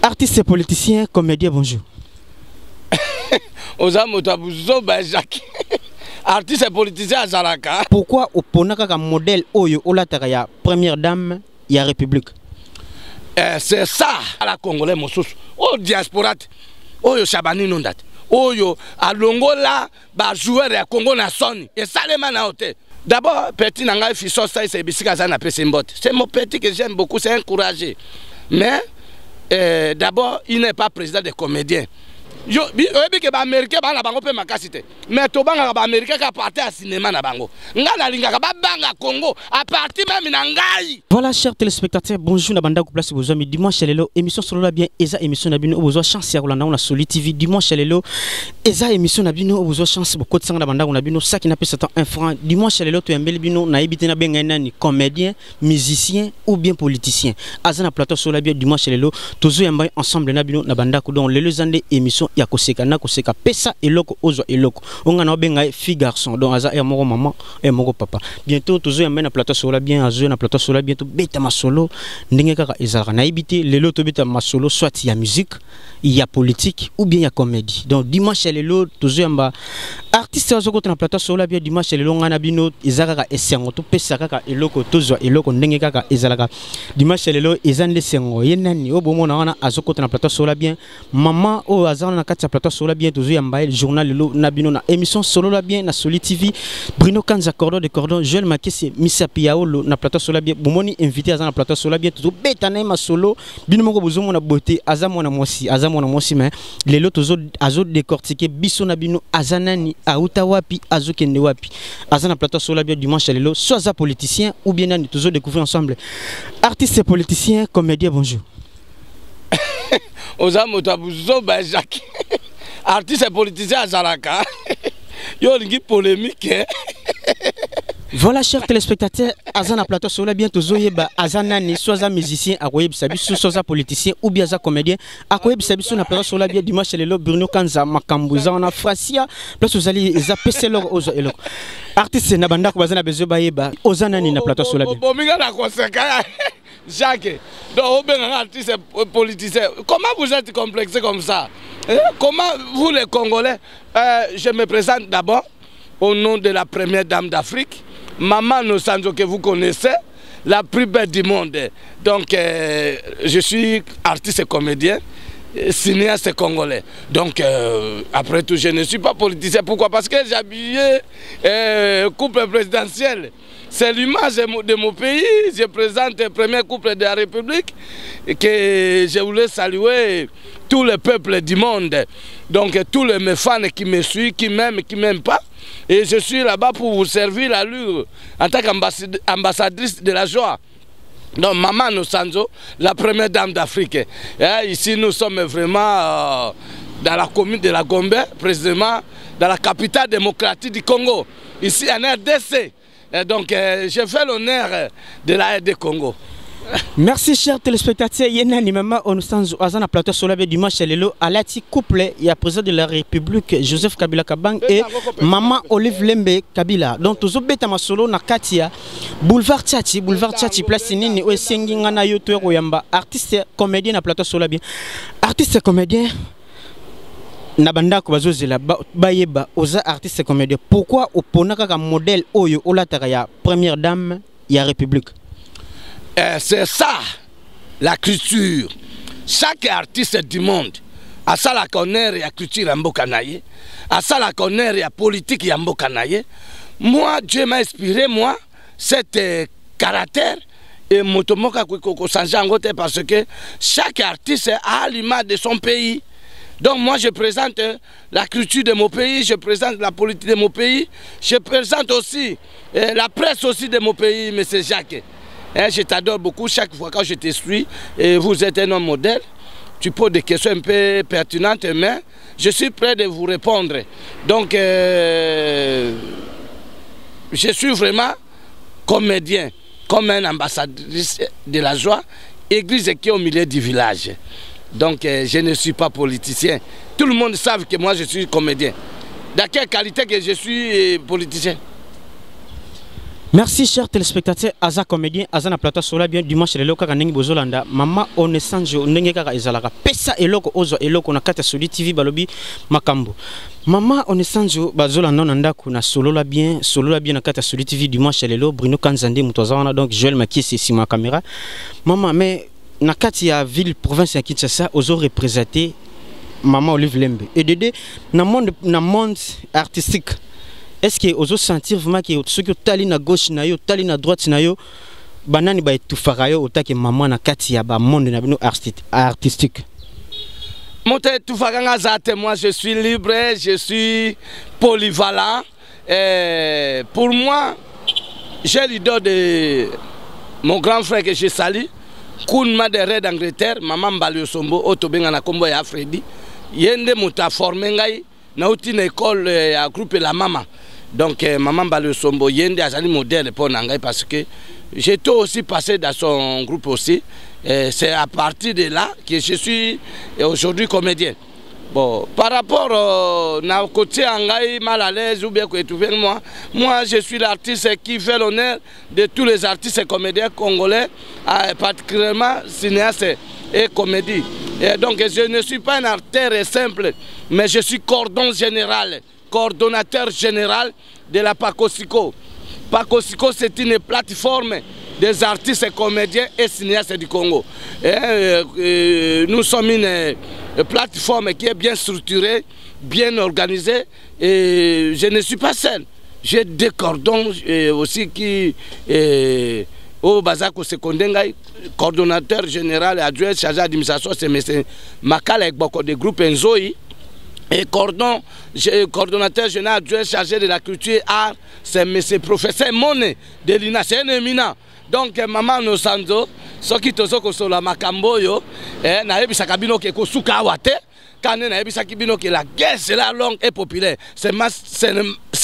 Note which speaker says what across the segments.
Speaker 1: Artiste et politicien, comédien, bonjour.
Speaker 2: Artiste et politicien à Zaraka.
Speaker 1: Pourquoi au Ponaka modèle Oyo Olataraya, première dame, il y a République?
Speaker 2: C'est ça, à la Congolais, mon sous. Au diaspora, Oyo Chabani Nondat. Oyo, à Longola, joueur de Congo na Sony. Et ça, les manaote. D'abord, petit Nanga Fisso, ça, c'est Bissikazana Pessimbot. C'est mon petit que j'aime beaucoup, c'est encouragé. Mais, d'abord, il n'est pas président des comédiens. Yo, bi que ba américain ba na bango pe makasite. Mais to banga ba américain ka partir à cinéma na bango. Ngana linga ka ba banga Congo à partir même na ngai.
Speaker 1: Voilà chers téléspectateurs, bonjour na banda ko place besoin mi dimanche lelo émission solo la bien eza émission na bino besoin chance ya kolanda na Soli TV dimanche lelo eza émission na bino besoin chance beaucoup de sang na banda na bino ça qui n'a pas 7 ans 1 franc dimanche lelo to yambeli bino na yebite na benga nani comédien, musicien ou bien politicien. Azana plateau solo la bien dimanche lelo tozo yamba ensemble na bino na banda ko donc lelo zande émission ya koseka na koseka pesa eloko ozo eloko onga na benga fille garçon donc aza ya moko maman et moko papa bientôt tozo yamba na plateau solo bien azo na plateau solo bientôt beta masolo ndenge kaka ezalaka na yebite lelo to beta masolo soit ya musique il y a politique ou bien il y a comédie donc dimanche lelo tozo yamba artiste azo kota na plateau solo bien dimanche lelo ngana bino ezalaka esengo to pesa kaka eloko tozo eloko ndenge kaka ezalaka dimanche lelo ezande sengo yenani obomona wana azo kota na plateau solo bien maman o azana kati ya plateau solo bien toujours yamba journal lelo na bino na émission solo la bien na Soli TV Bruno Kanza cordon de cordon Joël Makese Missa Piaolo na plateau solo bien bomoni invité azana plateau solo bien toujours beta na ma solo bino moko bozomo na beauté azamona mosi mais lelo toujours azo décortiquer biso na bino azanani auta wapi azo kende wapi azana plateau solo bien dimanche lelo soit za politicien ou bien nani toujours découvrir ensemble artiste et politicien comédien bonjour.
Speaker 2: Artiste et politicien à Zaraka. Yo lingi polémique.
Speaker 1: Voilà chers téléspectateurs, Azana plateau sur la bientôt zoyeba Azana ni soit musicien à Koyeb Sabisu soit politicien ou bien comédien à Koyeb Sabisu na plateau sur la bien dimanche lelo Bruno Kanza Makambuza on a Frasia place aux alliés za PC leur aux eloko artiste na banda ko bazana bezo bayeba Ozana ni na plateau sur la bien
Speaker 2: bominga na konsekaya Jacques donc on artiste politicien comment vous êtes complexé comme ça comment vous les Congolais je me présente d'abord au nom de la première dame d'Afrique Maman Nosanzo que vous connaissez, la plus belle du monde. Donc, je suis artiste et comédien, cinéaste congolais. Donc, après tout, je ne suis pas politicien. Pourquoi? Parce que j'ai habillé couple présidentiel. C'est l'image de mon pays. Je présente le premier couple de la République que je voulais saluer tout le peuple du monde. Donc, tous mes fans qui me suivent, qui m'aiment, qui ne m'aiment pas. Et je suis là-bas pour vous servir l'allure en tant qu'ambassadrice de la joie. Donc, Maman Nosanzo, la première dame d'Afrique. Ici, nous sommes vraiment dans la commune de la Gombe, précisément dans la capitale démocratique du Congo. Ici, en RDC. Et donc, je fais l'honneur de la RD Congo.
Speaker 1: Merci chers téléspectateurs, yenani mama onusanzu azana plateau sur la dimanche lelo alati couple ya président de la République Joseph Kabila Kabang et maman Olive Lembe Kabila. Donc tozo beta masolo na katia boulevard Tchati place nini o sengi ngana yo to yamba artiste comédien na plateau sur la bien. Artiste comédien na banda ko bazozela bayeba oza artiste comédien. Pourquoi oponaka ka modèle oyo olataka ya première dame ya République?
Speaker 2: C'est ça, la culture. Chaque artiste du monde a ça la connaître la culture en Bokanaye, a ça la connaître la politique en Bokanaye. Moi, Dieu m'a inspiré, moi, cet caractère et motomoka koko sanjangote parce que chaque artiste a l'image de son pays. Donc moi, je présente la culture de mon pays, je présente la politique de mon pays, je présente aussi la presse aussi de mon pays, M. Jacques. Je t'adore beaucoup chaque fois quand je te suis et vous êtes un homme modèle. Tu poses des questions un peu pertinentes, mais je suis prêt de vous répondre. Donc, je suis vraiment comédien, comme un ambassadeur de la joie, église qui est au milieu du village. Donc, je ne suis pas politicien. Tout le monde sait que moi, je suis comédien. Dans quelle qualité que je suis politicien?
Speaker 1: Merci chers téléspectateurs, Aza comédien, Aza na plateau sur la bien dimanche le loka kanengi bozolanda, mama onesanjo ndenge kaka ezalaka pesa eloko ozo eloko na kata Soli TV balobi makambo. Mama onesanjo bazolanda na ndako na solo la bien na kata Soli TV dimanche lelo Bruno Kanzande mutozawana donc Joël Makiesi sur ma caméra. Mama mais na kati ya ville province ya Kinshasa ozo représenter Maman Olive Lembe et Dédé na monde artistique. Est-ce que vous sentir vraiment que ceux qui tali na gauche na yo, tali na droite na yo, banani ba etufaka yo otake maman na kati ya ba monde na bino artistique?
Speaker 2: Monte etufaka nga zate, moi je suis libre, je suis polyvalent. Pour moi, j'ai l'idole de mon grand frère que je salue, Kounma de Red d'Angleterre, maman Balio Sombo, Otobenga na kombo ya Freddy. Yende muta formé ngai na outi na école à groupe la maman. Donc maman Balio Sombo yende azali modèle pour ngai parce que j'étais aussi passé dans son groupe aussi. C'est à partir de là que je suis aujourd'hui comédien. Bon, par rapport na côté angai mal à l'aise ou bien que tu viens moi je suis l'artiste qui fait l'honneur de tous les artistes et comédiens congolais, particulièrement cinéastes et comédie. Et donc je ne suis pas un artère simple, mais je suis coordonnateur général de la Pacosico. Pacosico, c'est une plateforme des artistes et comédiens et cinéastes du Congo. Nous sommes une plateforme qui est bien structurée, bien organisée, et je ne suis pas seul. J'ai des cordons aussi qui... Au Bazako Sekondengai, coordonnateur général et adjoint chargé d'administration, c'est M. Makala avec beaucoup de groupes Nzoi. Et coordonnateur général adjoint chargé de la culture et art, c'est M. Professeur Moné de l'INA, c'est un éminent. Donc, maman Nosanzo, ce qui te soque sur la Makamboyo, Naebi Sakabino qui est Kosuka Wate, quand Naebi Sakibino qui la guerre, c'est la longue et populaire. Ce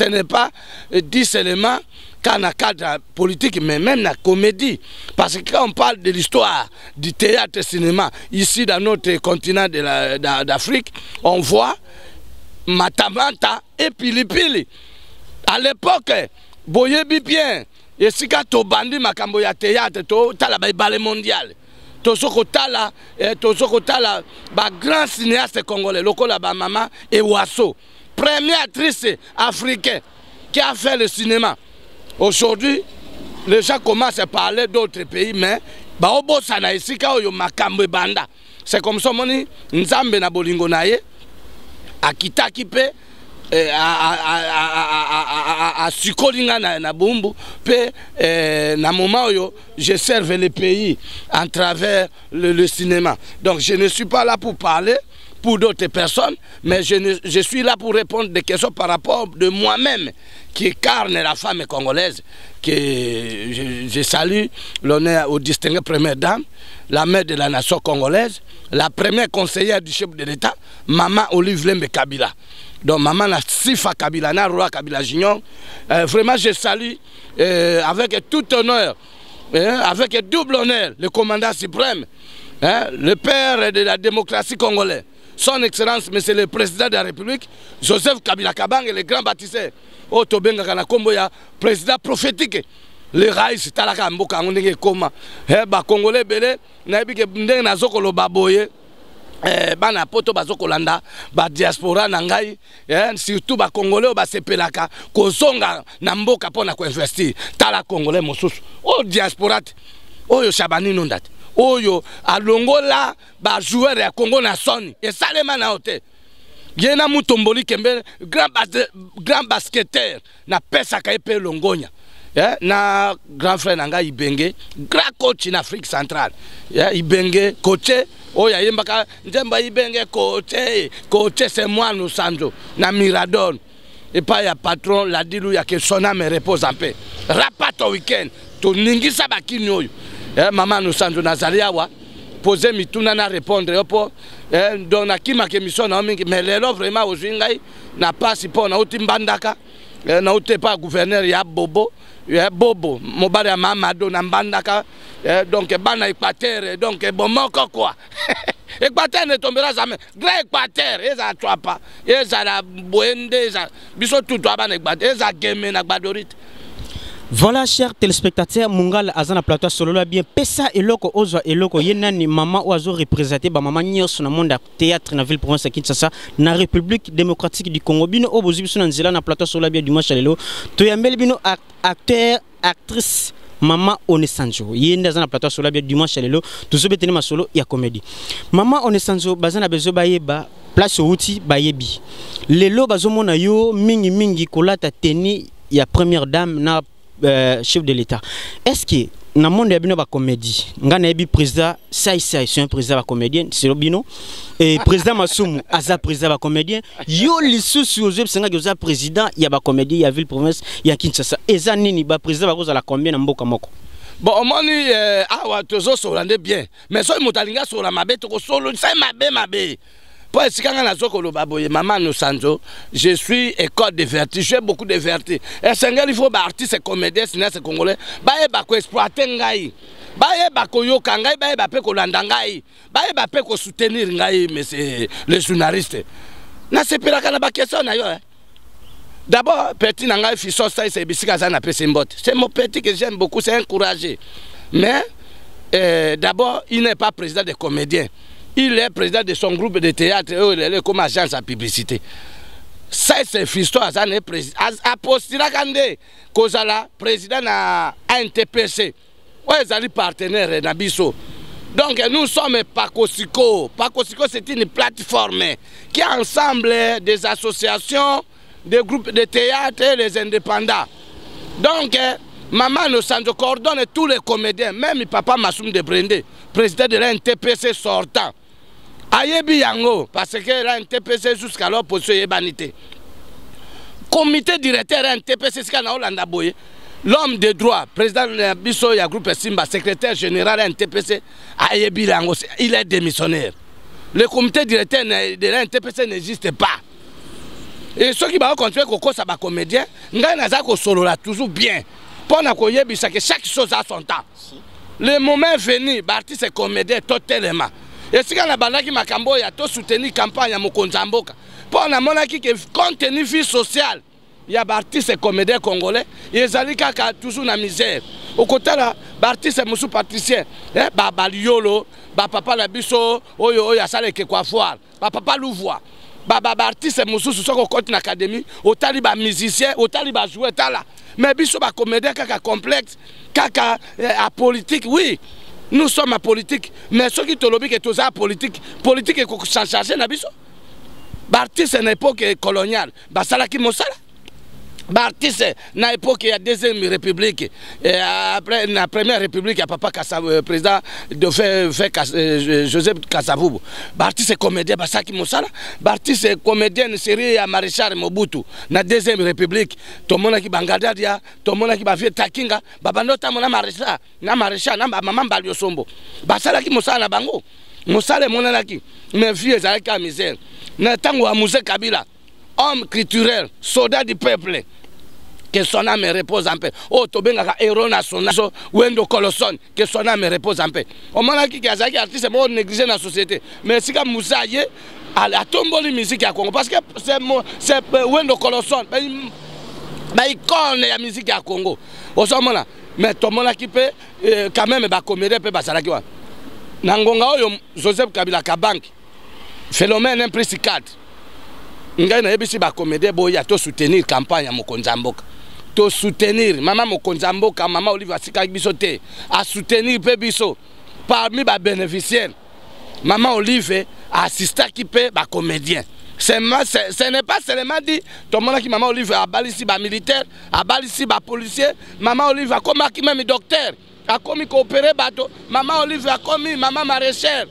Speaker 2: n'est pas 10 éléments. Quand on a cadre politique, mais même la comédie. Parce que quand on parle de l'histoire du théâtre et cinéma, ici dans notre continent d'Afrique, on voit Matamata et Pilipili. À l'époque, Boyebi bien, et si quand on bandit Makambo ya théâtre, tu as la balle mondiale. Tosokotala, grand cinéaste congolais, Lokola Bamama et Wasso, première actrice africaine qui a fait le cinéma. Aujourd'hui, les gens commencent à parler d'autres pays, mais c'est comme ça, moni nzambe na bolingo na ye akita kipe a sukolinga na bumbu pe na moment yo je serve le pays à travers le cinéma. Donc je ne suis pas là pour parler pour d'autres personnes, mais je suis là pour répondre des questions par rapport de moi-même qui incarne la femme congolaise, que je salue l'honneur aux distinguées premières dames, la mère de la nation congolaise, la première conseillère du chef de l'État, Maman Olive Lembe Kabila. Donc Maman la Sifa Kabila, na Roi Kabila Junior. Vraiment je salue avec tout honneur, avec double honneur, le commandant suprême, le père de la démocratie congolaise. Son Excellence, Monsieur le Président de la République, Joseph Kabila Kabang, le grand bâtisseur. O Tobenga kana kombo ya président prophétique. Le raïs talaka mboka ngondenge koma. Ba Congolais belé na bike ndenge na zokolo baboye. Bana poto bazokolanda ba diaspora na ngai, surtout ba Congolais ba sepelaka kozonga na mboka pona ko investir. Tala Congolais mosusu. O diaspora oyo Shabani nondate. Oyo alongola ba joueur ya Congo na soni et salema na hotel yena mutomboli kembe grand basketteur na pesa kaepe longonya na grand frère nanga Ibenge grand coach in Afrique centrale Ibenge coach oya yembaka njemba Ibenge coach c'est moi nous sanzo na Mirador et pas ya patron la dilu ya que son âme repose en paix rapato weekend to ningisa bakini oyo maman nous sanzo nazaliawa poser mituna na répondre opo donc na kima ke mission na mingi mais lelo vraiment ozwingai na passe pour na utimbandaka na utepa gouverneur ya bobo mobali ya Mamado na mbandaka donc bana Équateur donc bomoko quoi Équateur ne tombera jamais grand Équateur eza twapa eza la boende eza biso tout bana Équateur eza game na gbadorite.
Speaker 1: Voilà, chers téléspectateurs, Mungal Azana Plateau Solo bien Pesa Eloko Ozwa Eloko Yenani Mama Oazo représenté par Maman Nyos na monde théâtre na ville province de Kinshasa na République démocratique du Congo bino obozi biso na nzela na Plateau Solo bien dimanche lelo to yambeli bino acteur actrice Mama Onesanjo yenda zana Plateau Solo bien dimanche lelo tuzo beteni masolo ya comédie Mama Onesanjo bazana bezo bayeba place outi bayebi lelo bazomona yo mingi kolata teni ya première dame na chef de l'État. Est-ce que dans le monde il y a une comédie? Ngana ebi président c'est un président de comédien, c'est le bino. Et président Masumu, asa président de comédien. Yo lisu sur eux senga goza président, il y a ba comédie, il y a ville province, il y a Kinshasa. Eza nini ba président ba goza la combien na mboka moko?
Speaker 2: Bon, omoni awa tozo solande bien. Mais so motalinga sur la mabe to solo, c'est mabe. Pour Sikanga Nazoko Baboye, Maman Onesanjo, je suis école de vertu, j'ai beaucoup de vertu. Et il faut artiste et comédien, c'est congolais. Baye bako exploiter ngai. Baye bako yoka ngai, baye bape ko landa ngai. Baye bape ko soutenir ngai, mais c'est les journalistes. Na sepira kana ba question na yo. D'abord, petit nanga fiso ça c'est bisika za na pese mbote. C'est mon petit que j'aime beaucoup, c'est encouragé. Mais d'abord, il n'est pas président des comédiens. Il est président de son groupe de théâtre et il est comme agence à publicité. Ça, c'est Fisto Azan est président. A postula Kande, Kozala, président à NTPC. Ouais, ils sont partenaires Nabiso. Donc, nous sommes Pakosiko. Pakosiko, c'est une plateforme qui ensemble des associations, des groupes de théâtre et les indépendants. Donc, Maman Onesanjo coordonne tous les comédiens, même Papa Massoum de Brendé, président de la NTPC sortant. Ayebi yango parce que la NTPC jusqu'alors position yebanité. Comité directeur NTPC sikana Olanda Boye, l'homme de droit, président de Bisso ya groupe Simba, secrétaire général NTPC, ayebi yango, il est démissionnaire. Le comité directeur de la NTPC n'existe pas. Et ceux qui vont continuer koko ça ba comédien, ngai naza ko solo là toujours bien. Pendant qu'on yebisa que chaque chose a son temps. Le moment est venu, artiste et comédien totalement. Et si on a bandaki makambo ya to soutenir campagne ya Mokonzamboka. Pour na monaki que contenu vie sociale, il y a artiste et comédien congolais, ils allaient kaka toujours na misère. Au côté là, artiste musu patricien, ba liolo, ba papa la biso, oyo ya sale ke coiffeur, ba papa louvois. Ba artiste musu soko côté na académie, au taliba musicien, au taliba joueur tala. Mais biso ba comédien kaka complexe, kaka à politique, oui. Nous sommes à politique, mais ceux qui te lobby que tout ça politique est sans charger na biso. Artiste à l'époque coloniale, basalaki mosala. Artiste na époque il y a deuxième république et après la première république il y a papa Kassavou, président de fait Joseph Kasavubu. Artiste comédien basaki mosala. Artiste comédien série à maréchal Mobutu na deuxième république. Tout le monde qui bangadadia, tout le monde qui bavie takinga, babandota mona maréchal na maman balio sombo. Basalaki mosala na bango. Mosala monalaki. Mais vieux ezalaki à misère. Na tango wa Mousse Kabila, homme culturel, soldat du peuple. Que son âme repose en paix. Oh, Tobenga héros national, Wendo Colosson, que son âme repose en paix. On m'a dit que les artistes sont négligés dans la société. Mais si comme Moussa y est, à tomber la musique à Congo, parce que c'est Wendo Colosson, il connaît la musique à Congo. Au moment mais tout le monde qui peut quand même comédie peut passer là qui va. Nangonga Joseph Kabila Kabank, phénomène imprécis 4. Ngai na yebisi ba comédie boya to soutenir campagne ya Mokonzamboka. To soutenir Maman Mokonzamboka, Maman Olive Asika biso te, à soutenir pe biso parmi ba bénéficiaires. Maman Olive assista qui peut ba comédien. Ce n'est pas seulement dit tout le monde qui Maman Olive a balisi ba militaire, a balisi ba policier, Maman Olive a comme qui même docteur, a comme coopérer bateau, Maman Olive a comme maman maraîchère.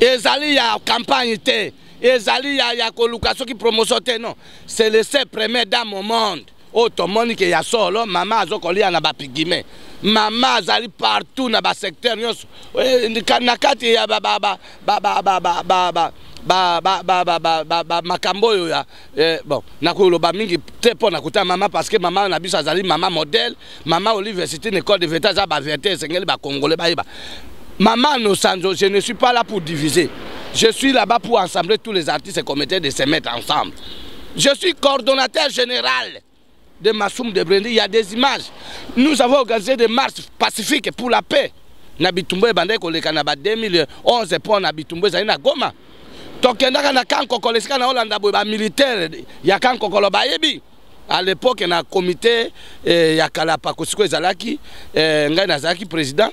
Speaker 2: Ezali ya campagne te. Ezali ya colocation qui promotion non, c'est le seul premier dans mon monde. Oh tout le monde qui ya solo, maman azokoli na ba pigime. Maman azali partout na ba secteur nyonso. Nakati ya makambo yo ya bon nakoloba mingi te po nakuta maman parce que maman na biso azali maman modèle, maman université une école de vérité za ba vérité sengeli ba congolais ba yeba. Maman Onesanjo, je ne suis pas là pour diviser. Je suis là-bas pour assembler tous les artistes et comédiens de se mettre ensemble. Je suis coordonnateur général de Massoum de Brendi, il y a des images. Nous avons organisé des marches pacifiques pour la paix. Nabitumbo bandé ko le kanaba 2011 pour Nabitumbo zaina Goma. Tokendaka na kan kokolesika na Holanda ba militaire ya kan kokolo bayebi. À l'époque na comité ya Kalapa kosiko ezalaki ngai nazaki président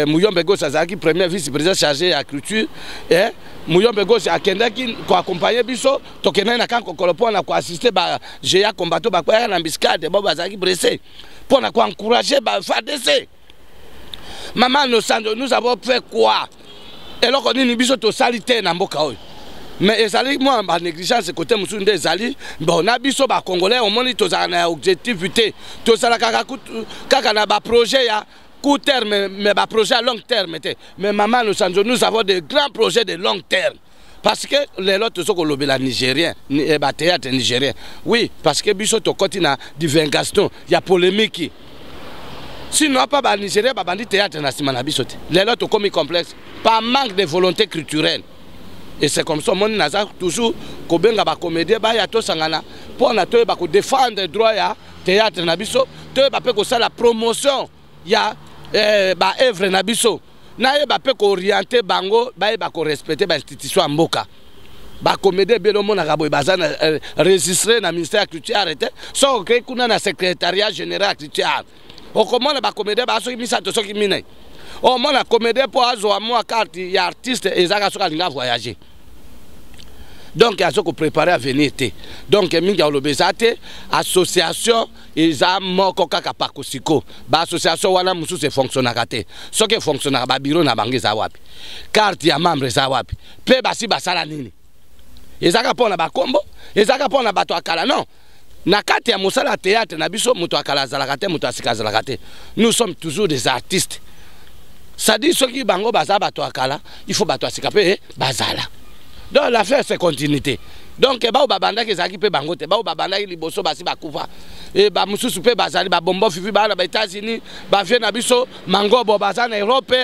Speaker 2: Muyombe Gosse azaki premier vice-président chargé à culture Muyombe Gosse akendaki ko accompagner biso tokenda na kan kokolo pona ko assister ba GA combattant ba kwa na biscade bo bazaki blessé pona ko encourager ba FADC. Maman nous avons fait quoi? Et là on dit biso to salité na mboka oyo. Mais ezali moi ba négligence côté musunde ezali bon na biso ba congolais on moni to za na objectivité to sala kaka na ba projet ya court terme mais ba projet à long terme. Mais maman nous avons des grands projets de long terme. Parce que les autres sont les Nigériens, les théâtres nigériens. Oui, parce que biso to continent divin Gaston, il y a polémique. Sinon pas ba Nigérien ba bandi théâtre na simana biso te. Les autres comme complexe, par manque de volonté culturelle. Et c'est comme ça, mon naza toujours kobenga ba comédien ba ya to sangana pour na to ba ko défendre droit ya théâtre na biso, to ba pe ko ça la promotion ya ba œuvre na biso. Na ye ba pe ko orienter bango ba ko respecter ba institution mboka. Ba comédien belo mona ka boy bazana registré na ministère de la culture arrêté. So créé kuna na secrétariat général culture. O comment ba comédien ba so ki misa to so ki mine. O mona comédien pour azo moi carte ya artiste ezaka so ka linga voyager. Donc il y a ce qu'on préparer à venir. Donc il y a l'obésité, association, ils ont moko kaka pakosiko. Ba association wana musu se fonctionnaire. Ce qui fonctionnaire ba bureau na bangi za wapi. Carte ya membre za wapi. Pe basi basala nini. Ezaka pona ba kombo, ezaka pona bato akala non. Na kati ya musala théâtre na biso muto akala zalaka te, muto asika zalaka te. Nous sommes toujours des artistes. Ça dit ceux qui bango baza bato akala, il faut bato asika pe bazala. Donc l'affaire c'est continuité. Donc ba babanda ke zaki pe bango te, ba babanda ki liboso basi bakufa. Et ba mususu pe bazali ba bombo fifi ba na ba États-Unis, ba vie na biso mango bo baza na Europe,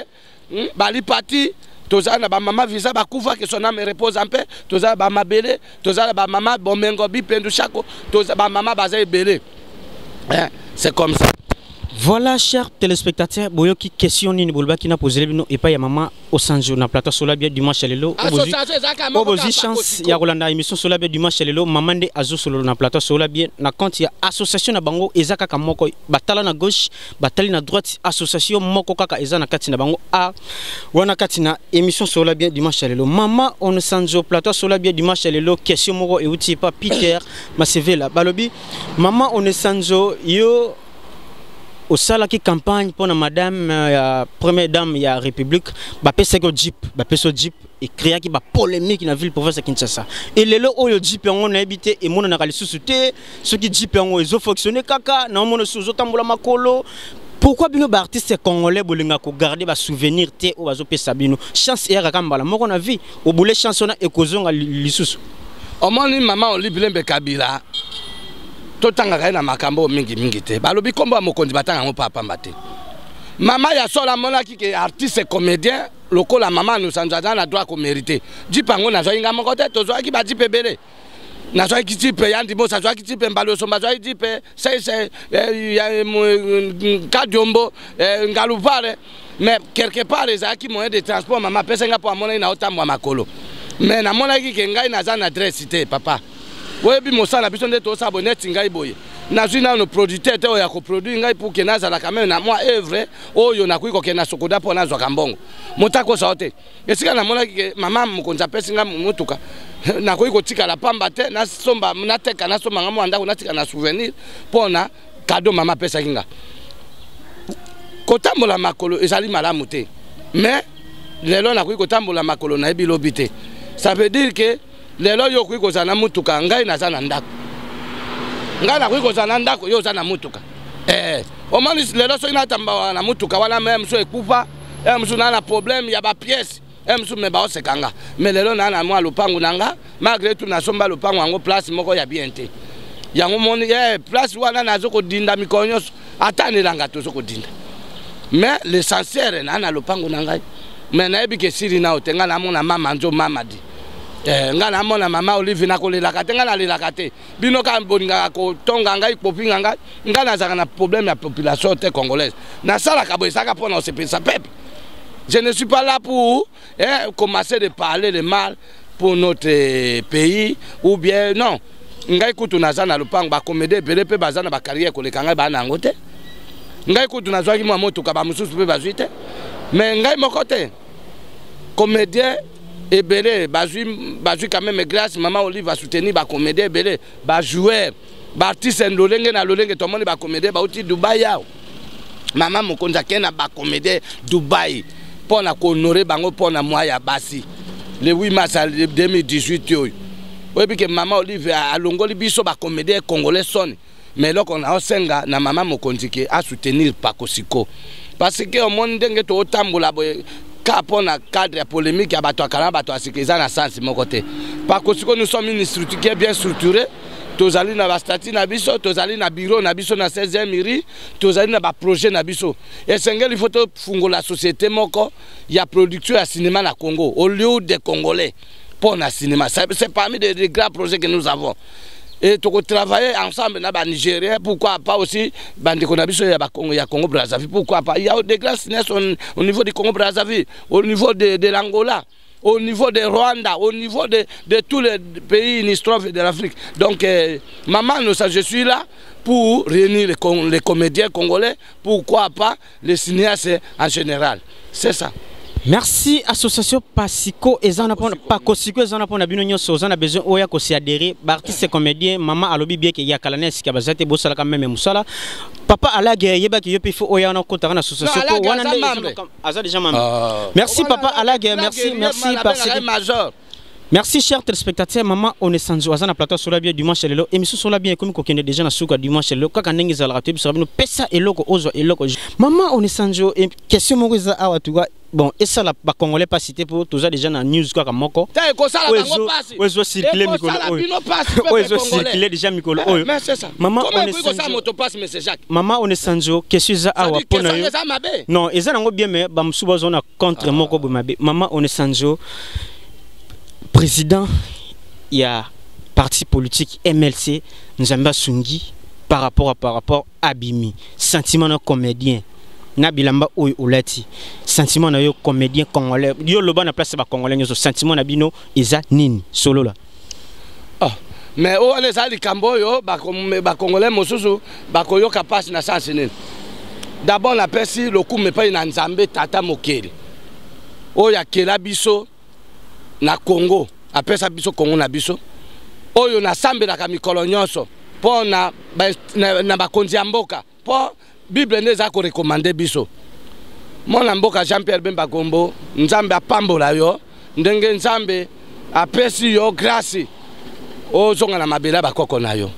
Speaker 2: ba li parti toza na ba mama visa bakufa que son âme repose en paix, toza ba mabele, toza ba mama bomengo bi pendu chako, toza ba mama baza ebele. C'est comme ça.
Speaker 1: Voilà, chers téléspectateurs, boyoki question ni bolba qui n'a posé bino et pas ya maman au Sanjo na plateau Solabia dimanche lelo. Obozi chance ya Rolanda émission Solabia dimanche lelo maman de azo solo na plateau Solabia na compte ya association na bango ezaka ka moko batala na gauche batali na droite association moko kaka eza na kati na bango a wana kati na émission Solabia dimanche lelo maman on Sanjo plateau Solabia dimanche lelo question moko e uti pa Peter Masevela balobi maman on Sanjo yo au sala qui campagne pour la madame première dame ya République ba pesa ko jeep et créa qui ba polémique na ville province Kinshasa et lelo oyo jeep on a habité et mona na kali susuté ce qui jeep on ezo fonctionner kaka na mona suzo tambola makolo. Pourquoi bino ba artiste congolais bolinga ko garder ba souvenir te o bazo pesa bino chance ya kambala moko na vie o boule chansona e kozonga lisusu
Speaker 2: o moni maman on libilembe Kabila totanga kai na makambo mingi te balobi kombo mokonzi batanga ngo papa mbate mama ya sola mona ki ke artiste comédien lokola mama nous sanzaza na droit ko mériter jipango na zoinga moko te to zoaki ba jipebele na zoaki jipe yandi mo sa zoaki jipe mbalo so ba zoaki jipe c'est ya kadiombo ngalupare mais quelque part les aki moyen de transport mama pesa nga po amona ina otamwa makolo mais na mona ki ke ngai na za na adresse te papa. Oui, bi mosala biso nde to sabone tingai boye. Na zina no producteur te o ya ko produire ngai pour que nazala quand même na moi œuvre oyo na kuiko ke na sokoda po na zwa kambongo. Motako saote. Esika na mona ke mama mukonza pesi nga mutuka. Na kuiko tika la pamba te na somba na teka na somba ngamu anda na tika na souvenir pona cadeau mama pesa kinga. Kotambola makolo ezali malamu te. Mais lelo na kuiko tambola makolo na ebilobi te. Ça veut dire que lelo yo kuiko za na mutuka ngai na za na ndako ngana kuiko za na ndako yo za na mutuka o mani lelo so ina tamba na mutuka wala même so ekufa msu na problème ya ba pièce msu me ba osekanga mais lelo na mwa lopangu nanga malgré tout na somba lopangu ngo place moko ya bien te yango moni place wana nazo ko dinda mikonyo atanelanga to so ko dinda mais l'essentiel na lopangu nanga mais na ebi ke siri na otenga na mona mama nzo mamadi nga na mona mama Olive na kolelaka te nga na lelaka te bino ka boninga ko tonga ngai popinga ngai nga nazaka na problème ya population te congolaise na sala ka boy saka pona se pensa peuple. Je ne suis pas là pour commencer de parler de mal pour notre pays ou bien non. Ngai kutu nazana lupang ba comédie bele pe bazana ba carrière koleka ngai ba nango te. Ngai kutu nazwaki mwa moto ka ba mususu pe bazwi te. Mais ngai moko te. Comédien et belé, bazui quand même grâce, maman Olive va soutenir, va comédie belé, va jouer, va artiste en lolenge na lolenge, tout le monde va comédie, va outil Dubaï yao. Maman Mokonza Kena va comédie Dubaï, pour na honorer bango pour na moya basi. Le 8 mars 2018 yo. Oui puis que maman Olive a longoli biso va comédie congolais son, mais là qu'on a osenga na maman Mokonzi ke a soutenir Pakosiko, parce que au monde ndenge to otambola boy. Pour un cadre polémique, il y a un sens mon côté. Par contre, nous sommes une structure qui est bien structurée. Tous allés dans la statut, tous allés dans le bureau, dans le 16e mairie, tous allés dans le projet. Et c'est il faut que la société, il y a production de cinéma au Congo, au lieu des Congolais pour le cinéma. C'est parmi les grands projets que nous avons. Et tu travailler ensemble dans le Nigeria, pourquoi pas aussi il y a Congo Brazzaville, pourquoi pas il y a des grands cinéastes au niveau du Congo Brazzaville, au niveau de l'Angola, au niveau de Rwanda, au niveau de tous les pays limitrophes de l'Afrique. Donc maman, je suis là pour réunir les comédiens congolais, pourquoi pas les cinéastes en général. C'est ça.
Speaker 1: Merci association Pasiko ezana pona Pakosiko ezana pona bino nyonso ozana besoin oya ko si adhérer artiste comédien maman alobi bien que ya kalane sika bazate bosala quand même musala papa alage yeba ki yopi fo oya na kota na association ko wana aza déjà membre. Merci papa alage, merci parce que merci chers téléspectateurs, maman on est sans joie na plateau sur la bien dimanche lelo émission sur la bien comme kokende déjà na suka dimanche lelo kaka ndenge za la radio bisaba bino pesa eloko ozo eloko maman on est sans joie question moko awa tuga bon et ça la ba congolais pas cité pour tous déjà na news quoi comme moko
Speaker 2: ta ko sala bango passe
Speaker 1: ozo circuler mikolo ozo circuler déjà mikolo oyo
Speaker 2: mais c'est ça maman on est sans joie moto passe mais c'est Jacques maman on est sans joie question za awa pona yo non eza nango bien mais ba msuba zona contre moko bo mabe maman on est sans joie président, il y a parti politique MLC, Nzamba Sungi, par rapport à Abimi, sentiment de comédien, Nabilamba Oulati, sentiment de comédien congolais, yo loba na place ba congolais, sentiment nabino eza nini solo là. Oh, mais on les a li kamboyo ba congolais mosusu ba koyo capable na sens nini. D'abord la pesi le coup me pas na Nzambe tata mokeli. O ya kela biso na Congo, après ça biso Congo na biso. Oyo na sambe na kamikolo nyonso. Po na bakonzi ya mboka. Po Bible neza ko recommander biso. Mona mboka Jean-Pierre Bemba Gombo, Nzambe apambola yo, ndenge Nzambe apesi yo grâce. Ozonga na mabela bakoko na yo.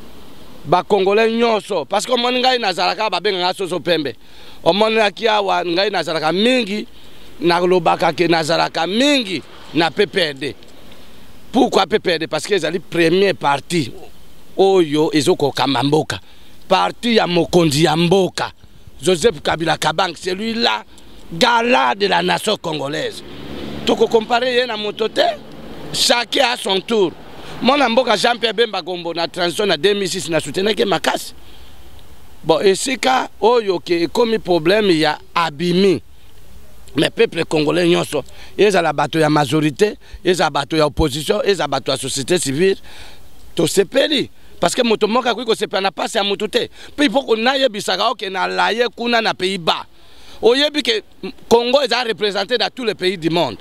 Speaker 2: Ba Congolais nyonso parce que mon ngai nazalaka ba benga soso pembe. O mon akia ngai nazalaka mingi na lobaka ke nazalaka mingi na PPRD. Pourquoi PPRD? Parce que c'est la première partie. Oyo ezoko kamamboka. Parti ya Mokonzi ya mboka. Joseph Kabila Kabang, celui-là, gala de la nation congolaise. Tu peux comparer na motote, chacun à son tour. Mon amboka Jean-Pierre Bemba Gombo na transition en 2006 na soutenu que Makasi. Bon, et c'est cas oyo que comme problème il y a Abimi. Mais peuple congolais nyonso, ils ont la bateau ya majorité, ils ont la bateau ya opposition, ils ont la bateau ya société civile. To sepeli parce que moto moka ko sepeli na passe ya motote. Puis il faut qu'on aille bisaka que na laye kuna na Pays-Bas. Oyebi que Congo est représenté dans tous les pays du monde.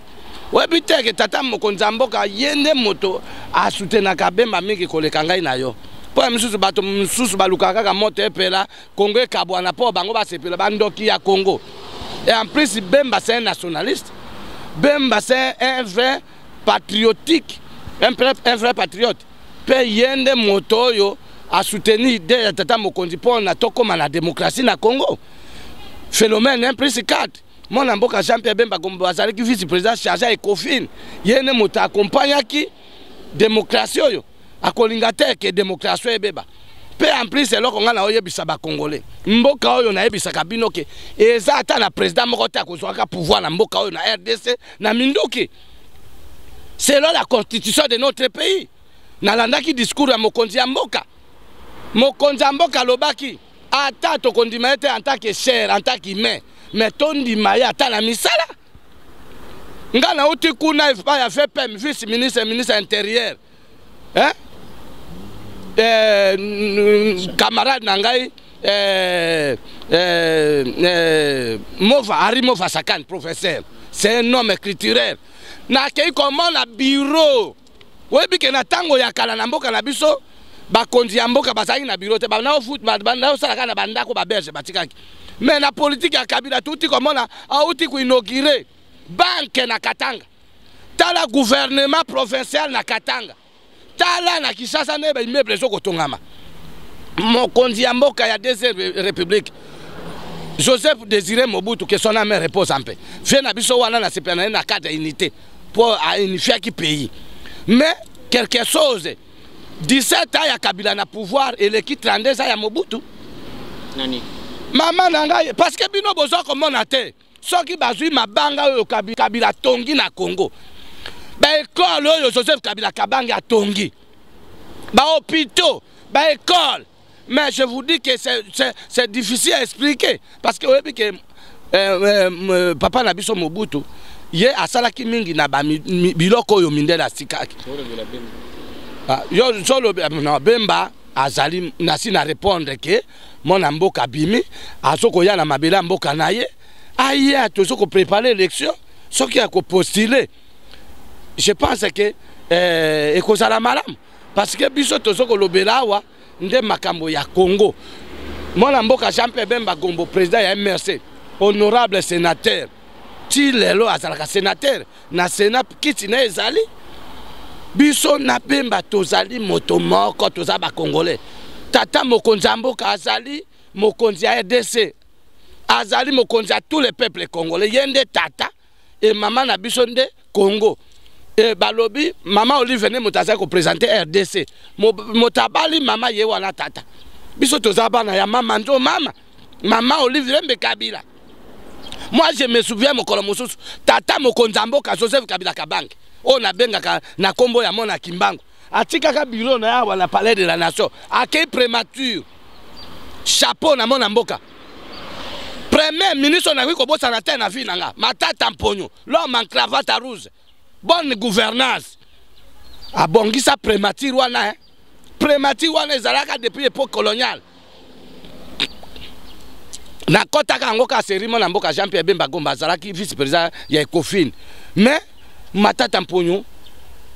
Speaker 2: Oyebi te que tata Mokonzi mboka yende moto a soutenir Kabemba mingi koleka ngai na yo. Po misusu bato misusu balukaka ka moto epela Congo ekabwana po bango ba sepela bandoki ya Congo. Et en plus, Bemba c'est un nationaliste. Bemba c'est un vrai patriotique. Un vrai patriote. Payende motoyo a soutenu l'idée de Tata Mokonzi pour la démocratie na Congo. Phénomène un plus 4. Mon amboka Jean-Pierre Bemba Gombo azali qui vice-président chargé à Ecofin. Yene moto accompagne qui démocratie yo. Akolingate que démocratie ebeba. Pe en plus c'est là qu'on a oyebisa ba congolais. Mboka oyo na yebisa kabino ke eza ata na président moko ta kozwaka pouvoir na mboka oyo na RDC na Mindoki. selon la constitution de notre pays. Nalandaki discours à Mokonzi Mboka. Mokonzi Mboka lobaki ata to kondima ete en tant que cher, en tant qu'humain, mais tondi maya ata la misala. Ngana uti kuna ya fait PM vice-ministre ministre intérieur. Hein? Camarade Nangai Harry Mova Sakan, professeur. C'est un homme culturel. Na kei comment na bureau. Webi ke na tango ya kala na mboka na biso ba konzi ya mboka basaki na bureau te ba na foot ba na osala na bandako ba berge batikaki. Mais na politique ya Kabila tuti comment na auti ku inaugurer banque na Katanga. Tala gouvernement provincial na Katanga. Tala na Kinshasa ne ba immeuble soko tongama. Mokonzi ya mboka ya deuxième république. Joseph Désiré Mobutu que son âme repose en paix. Fait na biso wana na sepena na cadre unité pour unifier qui pays. Mais quelque chose 17 ans ya Kabila na pouvoir et l'équipe 32 ans ya Mobutu.
Speaker 1: Nani?
Speaker 2: Maman nanga parce que bino bozo komona te. Soki bazui mabanga oyo Kabila tongi na Congo. Ba école oyo Joseph Kabila Kabanga tongi. Ba hôpitaux, ba école. Mais je vous dis que c'est difficile à expliquer parce que papa Nabiso Mobutu ye asalaki mingi na biloko oyo mindela sikaki. Yo solo na Bemba azali nasi na répondre que mon mboka bimi azoko ya na mabela mboka na ye aye atozoko préparer l'élection soki ya ko postuler. Je pense que ekozala malamu parce que biso tozoko lobela wa nde makambo ya Congo. Mon mboka Jean-Pierre Bemba Gombo président ya MRC honorable sénateur ti lelo azalaka sénateur na sénat kiti na ezali biso na Bemba tozali moto moko toza ba congolais. Tata mokonzi mboka azali mokonzi ya RDC azali mokonzi ya tous les peuples congolais yende tata et maman na biso nde Congo. Et balobi maman Olive ne motaza ko présenter RDC motabali mama ye wana tata biso toza bana ya mama ndo mama Olive Lembe Kabila. Moi je me souviens mokolo mosusu tata mokonzi mboka Joseph Kabila Kabange o na benga na kombo ya mona Kimbangu atikaka bureau na ya wana palais de la nation akei prémature chapeau na mona mboka premier ministre na ko bossa na terre na vie nanga Matata Mponyo l'homme en cravate rouge bonne gouvernance abongisa prémature wana prémature wana ezalaka depuis époque coloniale na kota ka ngoka serimo na mboka Jean-Pierre Bemba Gomba azalaki vice-président ya Ecofin. Mais Matata Mponyo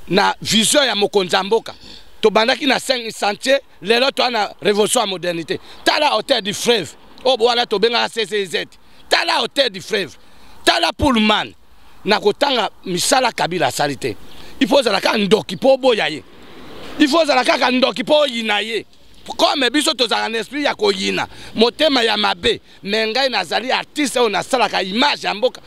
Speaker 2: na vision ya mokonzi mboka to bandaki na 5 sentiers lelo to na révolution à modernité tala hôtel du fleuve o bwana to benga CCZ tala hôtel du fleuve tala Pullman na kotanga misala Kabila salite il faut zala ka ndoki po boya ye il faut zala ka ndoki po yina ye comme biso to zala esprit ya ko yina motema ya mabe mengai nazali artiste on a sala ka image ya mboka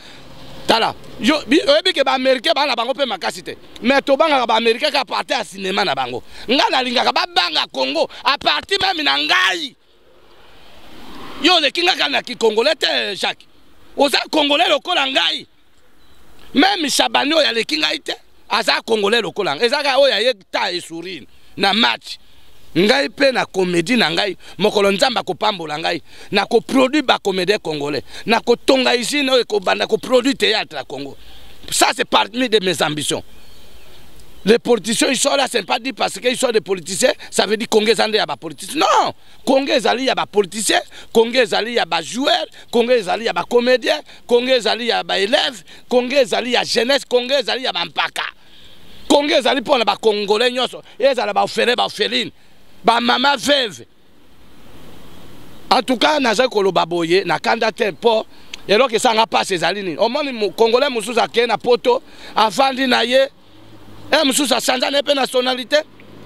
Speaker 2: tala yo oyebi ke ba américain ba na bango pe makasi te mais to banga ba américain ka partir à cinéma na bango nga na linga ka ba banga Congo à partir même na ngai yo le kinga kana ki congolais te Jacques oza congolais lokola ngai même Chabani oya le kinga ite aza congolais lokola ezaka oya ye ta esurine na match ngai pe na comédie na ngai mokolo nzamba ko pambola ngai na ko produit ba comédien congolais na ko tonga usine o ko banda ko produit théâtre à Congo. Ça c'est parmi de mes ambitions. Les politiciens ils sont là c'est pas dit parce qu'ils sont des politiciens ça veut dire Congo zande ya ba politiciens. Non, Congo zali ya ba politiciens, Congo zali ya ba joueurs, Congo zali ya ba comédiens, Congo zali ya ba élèves, Congo zali ya jeunesse, Congo zali ya ba mpaka. Congo zali pour ba congolais nyonso, ezala ba ofere ba ofeline. Ba mama veuve. En tout cas, naza koloba boye na kanda te po elo ke sanga passe ezalini. O moni congolais mususu ke na poto afandi na ye. Mususu a changé de nationalité.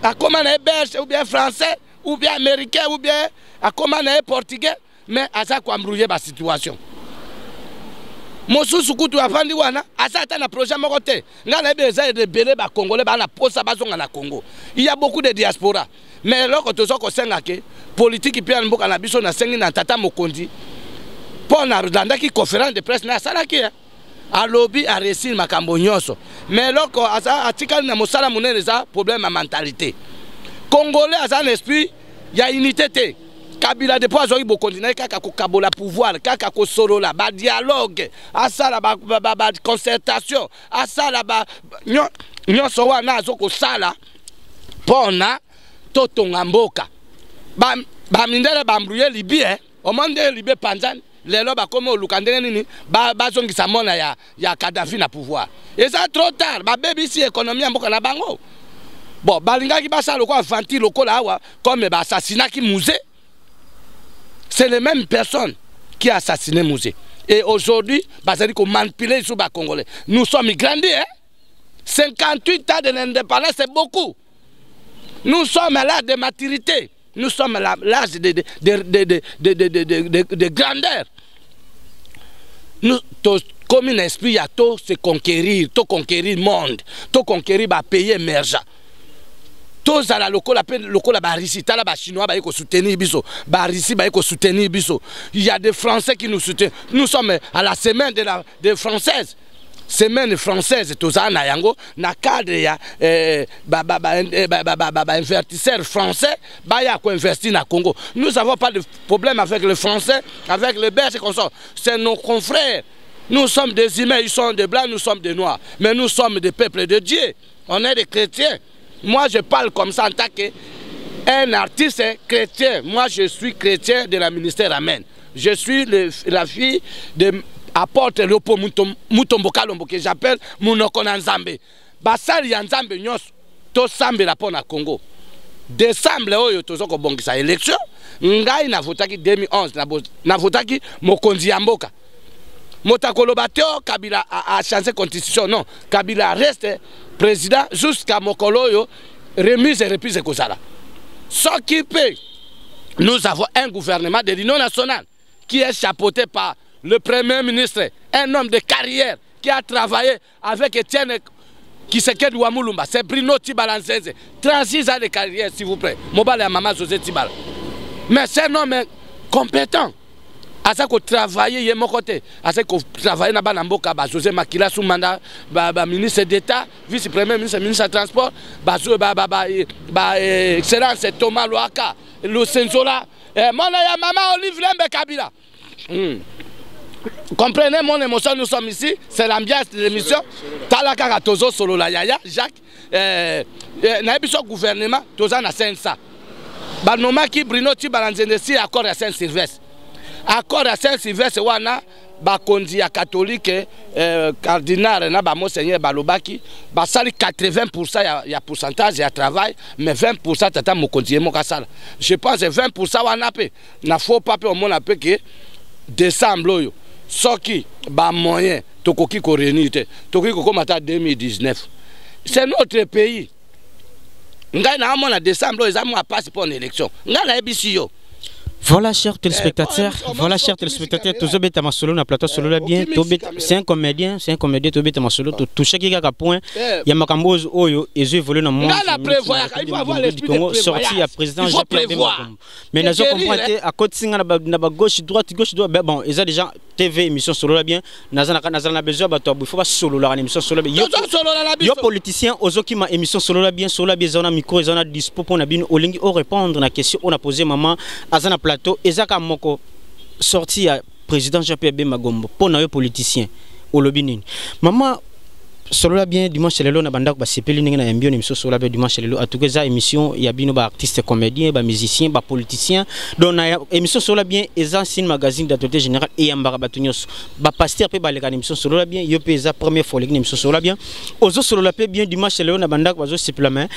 Speaker 2: A comment na belge ou bien français ou bien américain ou bien a comment na portugais mais aza ko embrouiller ba situation. Mususu kutu afandi wana asa ta na projet moko te. Nga na besoin de belé ba congolais ba na posa bazonga na Congo. Il y a beaucoup de diaspora. Mais loko tozoko senga ke politique pe mboka na biso na sengi na tata mokondi pour na landaki conférence de presse na salaki a lobby a réussi makambo nyonso mais loko asa atikali na mosala munene za problème à mentalité congolais asa un esprit ya unité te Kabila depuis azori bo continuer kaka ko kabola pouvoir kaka ko solo la ba dialogue asala ba concertation asala ba nyonso wana azoko sala pona totonga mboka ba mindele ba mbruye libi o monde libi panzani lelo ba komo lukandene nini ba zongisa mona ya Kadhafi na pouvoir et ça trop tard ba bebi si économie mboka na bango bon balingaki basala ko avanti lokola awa comme ba assassinat ki musée. C'est les mêmes personnes qui ont assassiné Mouzé. Et aujourd'hui, c'est-à-dire qu'on manipule les Congolais. Nous sommes grandis, hein? 58 ans de l'indépendance, c'est beaucoup. Nous sommes à l'âge de maturité. Nous sommes à l'âge de grandeur. Nous, comme un esprit, il y a tout se conquérir le monde, tout conquérir les pays émergents. Tous à la lokola ba Russie tala ba chinois ba yeko soutenir biso ba Russie ba yeko soutenir biso il y a des français qui nous soutiennent nous sommes à la semaine de française semaine française tozana na yango na cadre ya investisseurs français ba ya ko investir na Congo nous n'avons pas de problème avec les français avec les belges comme ça c'est nos confrères nous sommes des humains ils sont des blancs nous sommes des noirs mais nous sommes des peuples de Dieu on est des chrétiens. Moi, je parle comme ça en tant qu'un artiste chrétien. Moi, je suis chrétien de la ministère Amen. Je suis la fille de apôtre Leopo Mutomboka Lombo que j'appelle Munoko Nzambe. Basali Nzambe nyos to sambe la pona Congo. Décembre oyo tozoko bongisa élection. Ngai na votaki 2011 na votaki mokonzi ya mboka. Motakolo bateo Kabila a changé constitution non. Kabila reste président jusqu'à Mokoloyo, remise et reprise de Kozala. Ce qui peut, nous avons un gouvernement de l'Union nationale qui est chapeauté par le Premier ministre, un homme de carrière qui a travaillé avec Etienne Kisekedi Wamulumba. C'est Bruno Tibala Nzenze. 36 ans de carrière, s'il vous plaît. Mobile et Maman José Tibala. Mais c'est un homme compétent. Asa ko travailler yé mon côté asa ko travailler na banamboka ba José Makila sous mandat ba ministre d'État vice-premier ministre de transport ba excellence Thomas Loaka le Senzola mon ya maman Olive Lembe Kabila comprenez mon émotion nous sommes ici c'est l'ambiance de l'émission talaka tozo solo la yaya Jacques na biso gouvernement toza na 500 ba nomaki Bruno Tibalanzende si accord à Saint-Sylvestre. Accord à Saint-Sylvestre wana bakonzi ya catholique cardinal na ba monseigneur balobaki basali 80% ya pourcentage ya travail mais 20% tata mokonzi mokasala je pense 20% wana pe na faut pas au monde pe que décembre oyo soki ba moyen tokoki ko réunir tokoki ko komata 2019 c'est notre pays ngai na mona décembre oyo za mo passe pour une élection ngai na ebisi yo.
Speaker 1: Voilà, chers téléspectateurs, Tozobé Tamasolo, na plateau solo là bien, c'est un comédien, Tobé Tamasolo, tout chaque point, il y a Makamboz Oyo, et je voulais dans mon sorti à président Jean-Pierre Bemba. Mais nous avons compris à côté singa na gauche droite, bon, ils ont déjà TV émission solo là bien, nazana besoin bato, il faut pas solo là émission solo bien. Yo politicien ozoki ma émission solo là bien, zona micro, zona dispo pour na bien au lingi au répondre na question on a posé maman azana plateau ezaka moko sorti à président Jean-Pierre Bemba Gombo pour nos politiciens au lobby nini maman solo la bien dimanche lelo na banda ko ba sepeli ninga na mbio émission solo la bien dimanche lelo atuka émission ya bino ba artiste comédien ba musicien ba politicien donc na émission solo la bien eza sin magazine d'autorité générale et yambara batunyos ba pasteur pe ba leka émission solo la bien yo pe eza première fois leka émission solo la bien ozo solo la bien dimanche lelo na banda ko ba zo supplément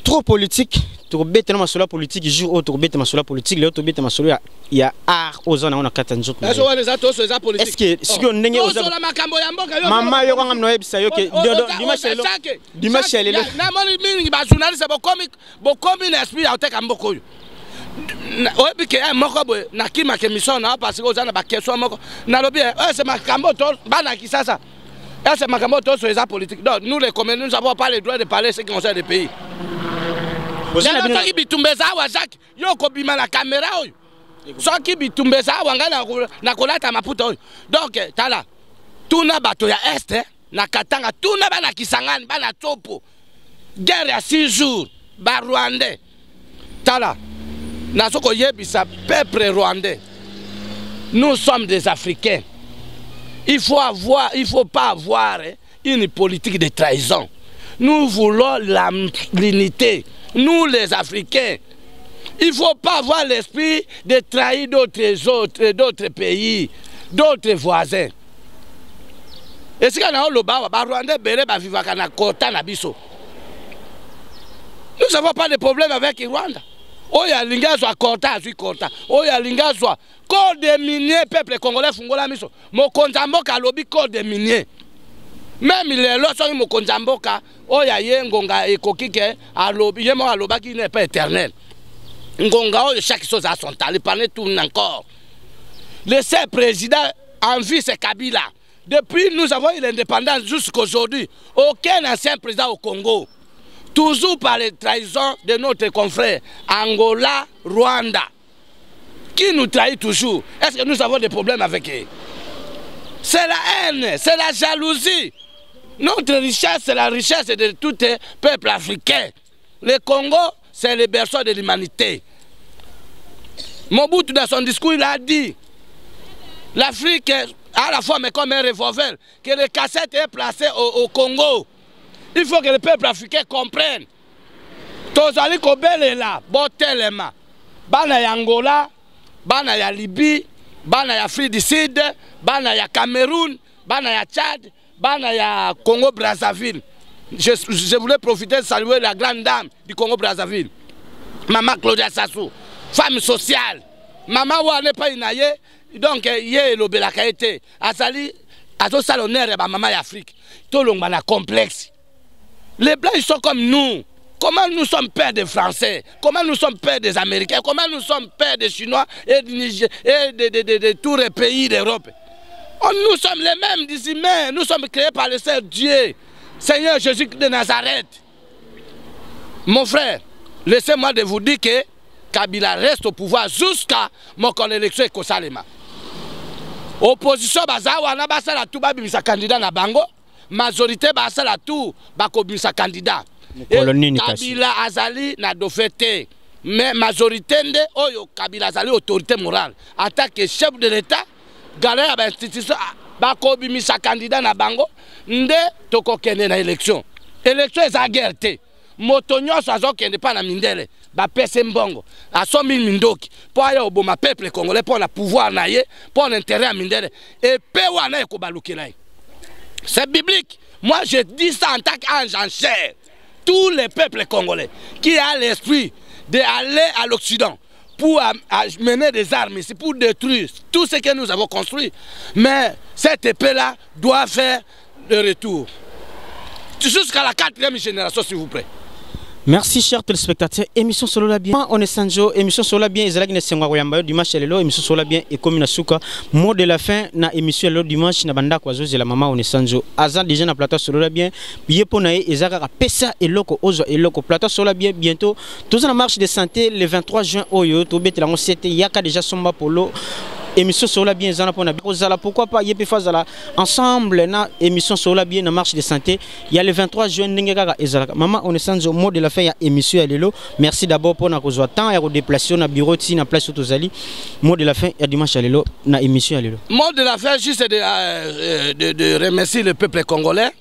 Speaker 1: trop politique trop bête na masolo politique jour trop bête masolo politique le trop bête masolo ya art aux on a 4 jours est-ce
Speaker 2: que les atos c'est politique
Speaker 1: est-ce que ndenge aux
Speaker 2: makambo ya mboka yo
Speaker 1: mama yo ngam no ebisa yo ke dimanche lelo
Speaker 2: na moni mingi ba journaliste bokomi na esprit ya oteka mboko yo oyebi ke moko boye na kima ke mission na parce que ozana ba question moko na lobi c'est makambo to bana kisasa c'est makambo to c'est ça politique donc nous les communes nous n'avons pas le droit de parler ce qui concerne le pays. Soki bitumbeza wa Jacques yo ko bima na caméra oyo soki bitumbeza wa ngana na kolata maputa oyo donc tala tuna bato ya Est, na Katanga, tuna bana Kisangani, bana Topo. Guerre à 6 jours, ba Rwandais. Tala, nasoko yebisa peuple rwandais. Nous sommes des Africains. Il faut pas avoir une politique de trahison. Nous voulons l'unité. Nous les Africains. Il ne faut pas avoir l'esprit de trahir d'autres pays, d'autres voisins. Et si on a le Rwandais, nous n'avons pas de problème avec le Rwanda. Oya lingazwa kota azui kota. Oya lingazwa corps des miniers peuple congolais fungola miso. Mokonza mboka lobi corps des miniers. Même les lois mokonza mboka oya ye ngonga ekokike alobi yemo aloba qui n'est pas éternel. Ngonga oyo chaque chose a son temps. Le panel tourne encore. Le seul président en vie c'est Kabila. Depuis nous avons eu l'indépendance jusqu'aujourd'hui. Aucun ancien président au Congo. Toujours par les trahisons de notre confrère Angola, Rwanda, qui nous trahit toujours. Est-ce que nous avons des problèmes avec eux? C'est la haine, c'est la jalousie. Notre richesse, c'est la richesse de tout le peuple africain. Le Congo, c'est le berceau de l'humanité. Mobutu, dans son discours, il a dit l'Afrique, à la fois, mais comme un revolver, que le cassette est placé au Congo. Il faut que le peuple africain comprenne. Tozali kobele là, botelema. Bana ya Angola, bana ya Libye, bana ya Afrique du Sud, bana ya Cameroun, bana ya Tchad, bana ya Congo Brazzaville. Je voulais profiter de saluer la grande dame du Congo Brazzaville. Maman Claudia Sassou, femme sociale. Maman wane pas inaye, donc ye lo belaka été. Azali azo salonnaire ba maman ya Afrique. To longba complexe. Les Blancs, ils sont comme nous. Comment nous sommes pères des Français? Comment nous sommes pères des Américains? Comment nous sommes pères des Chinois et de tous les pays d'Europe? Nous sommes les mêmes d'ici, mais nous sommes créés par le Seigneur Dieu, Seigneur Jésus de Nazareth. Mon frère, laissez-moi de vous dire que Kabila reste au pouvoir jusqu'à mon élection Ekosalema. Opposition, bazawa na basala tout babimisa candidat na bango. Majorité basala tout bakobimisa candidat. Kabila azali na dofete. Mais majorité nde oyo Kabila azali autorité morale. En tant que chef de l'État, galère à l'institution bakobimisa candidat na bango nde tokokende na élection. Élection eza guerre te. Moto nyonso azokende pa na mindele ba pese mbongo asomi mindoki po aya oboma peuple congolais pour na pouvoir na ye pour l'intérêt à mindele et pe wana ekobalukela. C'est biblique. Moi je dis ça en tant qu'ange en chair. Tous les peuples congolais qui ont l'esprit d'aller à l'Occident pour mener des armes ici, pour détruire tout ce que nous avons construit. Mais cette épée-là doit faire le retour. Jusqu'à la 4e génération, s'il vous plaît.
Speaker 1: Merci chers téléspectateurs. Émission solo la bien. On est Sanjo. Émission solo la bien. Ezalaki na sengwa koyamba dimanche lelo. Émission solo la bien et comme na suka. Mot de la fin na émission lelo dimanche na banda kwa zozi la mama on est Sanjo. Azan déjà na plateau solo la bien. Yepo na ezaka pesa eloko ozo eloko plateau solo la bien bientôt. Tous en marche de santé le 23 juin oyo to betela ngo 7 yaka déjà somba polo. Émission sur la bien pourquoi pas y faire ensemble na émission sur la bien na marche de santé il y a le 23 juin maman on est sans au mot de la fin ya émission ya lelo merci d'abord pour na kozwa temps ya déplacer na bureau ti na place tozali mot de la fin ya dimanche ya lelo na émission ya lelo
Speaker 2: mot de la fin juste de remercier le peuple congolais,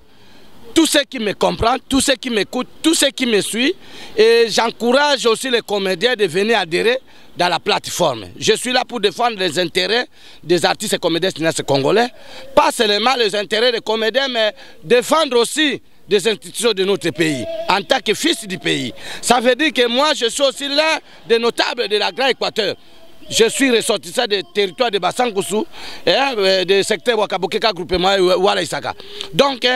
Speaker 2: tous ceux qui me comprennent, tous ceux qui m'écoutent, tous ceux qui me suivent, et j'encourage aussi les comédiens de venir adhérer dans la plateforme. Je suis là pour défendre les intérêts des artistes et comédiens congolais, pas seulement les intérêts des comédiens, mais défendre aussi des institutions de notre pays, en tant que fils du pays. Ça veut dire que moi, je suis aussi l'un des notables de la Grande Équateur. Je suis ressortissant des territoires de Bassangossou, des secteurs Wakabokeka, groupement Wala Isaka. Donc,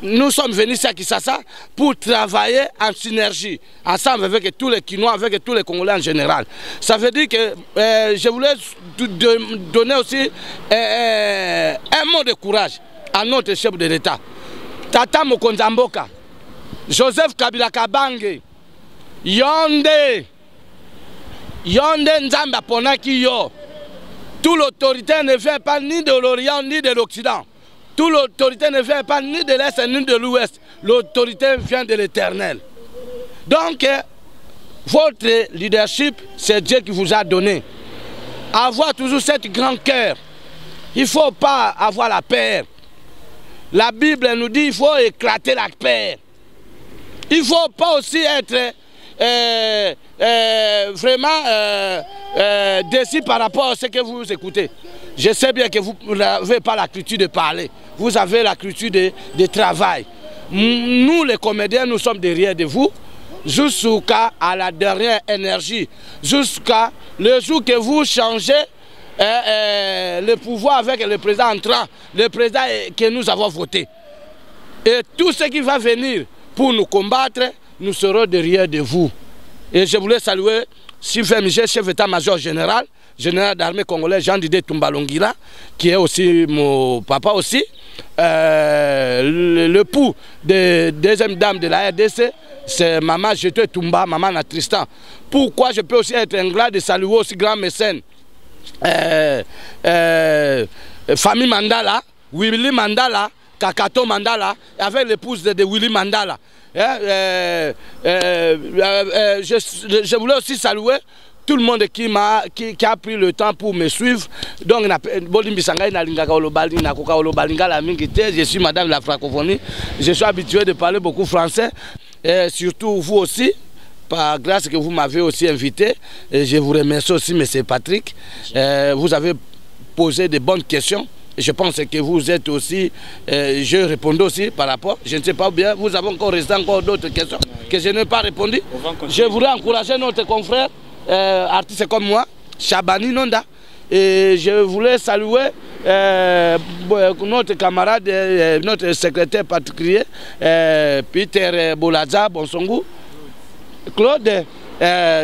Speaker 2: nous sommes venus à Kinshasa pour travailler en synergie, ensemble avec tous les Kinois, avec tous les Congolais en général. Ça veut dire que je voulais donner aussi un mot de courage à notre chef de l'État. Tata Mokonza Mboka, Joseph Kabila Kabange, Yonde Nzamba Ponaki Yo. Toute l'autorité ne vient pas ni de l'Orient ni de l'Occident. Toute l'autorité ne vient pas ni de l'Est ni de l'Ouest. L'autorité vient de l'Éternel. Donc, votre leadership, c'est Dieu qui vous a donné. Avoir toujours cet grand cœur. Il ne faut pas avoir la peur. La Bible nous dit qu'il faut éclater la peur. Il ne faut pas aussi être vraiment déçu par rapport à ce que vous écoutez. Je sais bien que vous n'avez pas la culture de parler. Vous avez la culture de travail. Nous, les comédiens, nous sommes derrière de vous jusqu'à la dernière énergie. Jusqu'à le jour que vous changez le pouvoir avec le président entrant, le président que nous avons voté. Et tout ce qui va venir pour nous combattre, nous serons derrière de vous. Et je voulais saluer Sylvain Michel, chef d'état-major général, général d'armée congolais Jean-Didier Tumbalongira, qui est aussi mon papa aussi, l'époux de deuxième dame de la RDC, c'est Maman Jeté Tumba, Maman na Tristan. Pourquoi je peux aussi être ingrat de saluer aussi grand mécène famille Mandala, Willy Mandala, Kakato Mandala, avec l'épouse de Willy Mandala. Je voulais aussi saluer tout le monde qui a pris le temps pour me suivre. Donc, je suis madame de la francophonie. Je suis habitué de parler beaucoup français. Et surtout vous aussi, par grâce que vous m'avez aussi invité. Et je vous remercie aussi, M. Patrick. Vous avez posé de bonnes questions. Je pense que vous êtes aussi, je réponds aussi par rapport, je ne sais pas bien, vous avez encore resté encore d'autres questions que je n'ai pas répondu. Je voudrais encourager notre confrère, artiste comme moi, Chabani Nonda, et je voulais saluer notre camarade, notre secrétaire particulier, Peter Bolaza Bonsongo, Claude.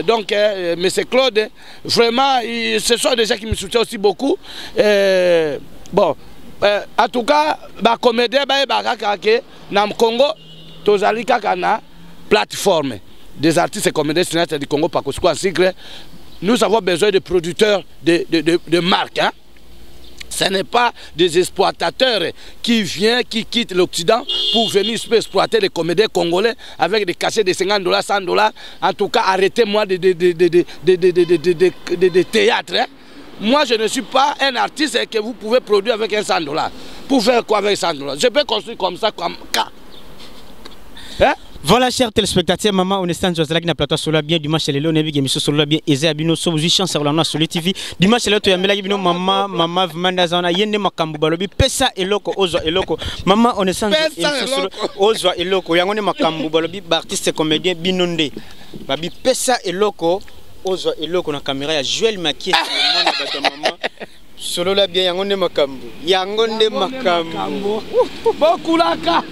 Speaker 2: Donc, M. Claude, vraiment, ce sont des gens qui me soutiennent aussi beaucoup. Bon, en tout cas, les comédiens dans le Congo, tozali kaka na plateforme des artistes et comédiens du Congo, nous avons besoin de producteurs de marques. Hein? Ce n'est pas des exploitateurs qui viennent, qui quittent l'Occident pour venir exploiter les comédiens congolais avec des cachets de $50, $100. En tout cas, arrêtez-moi de théâtre. Hein? Moi, je ne suis pas un artiste que vous pouvez produire avec $100. Pour faire quoi avec $100? Je peux construire comme ça, comme cas. Hein?
Speaker 1: Voilà, chers téléspectateurs, maman, on est en train de plateau sur la bien dimanche le on est bien sur la bien Eza Abino so vous chance sur la Soli TV dimanche le to ya mela bino maman vmanda zana yende makambu balobi pesa eloko ozo eloko maman on est en train ozo eloko yangone makambu balobi artiste comédien binonde babi pesa eloko ozo eloko na caméra ya Joël Makie mwana bato maman solo la bien yangone makambu
Speaker 2: bokulaka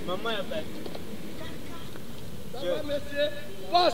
Speaker 1: maman ya
Speaker 2: monsieur, boss.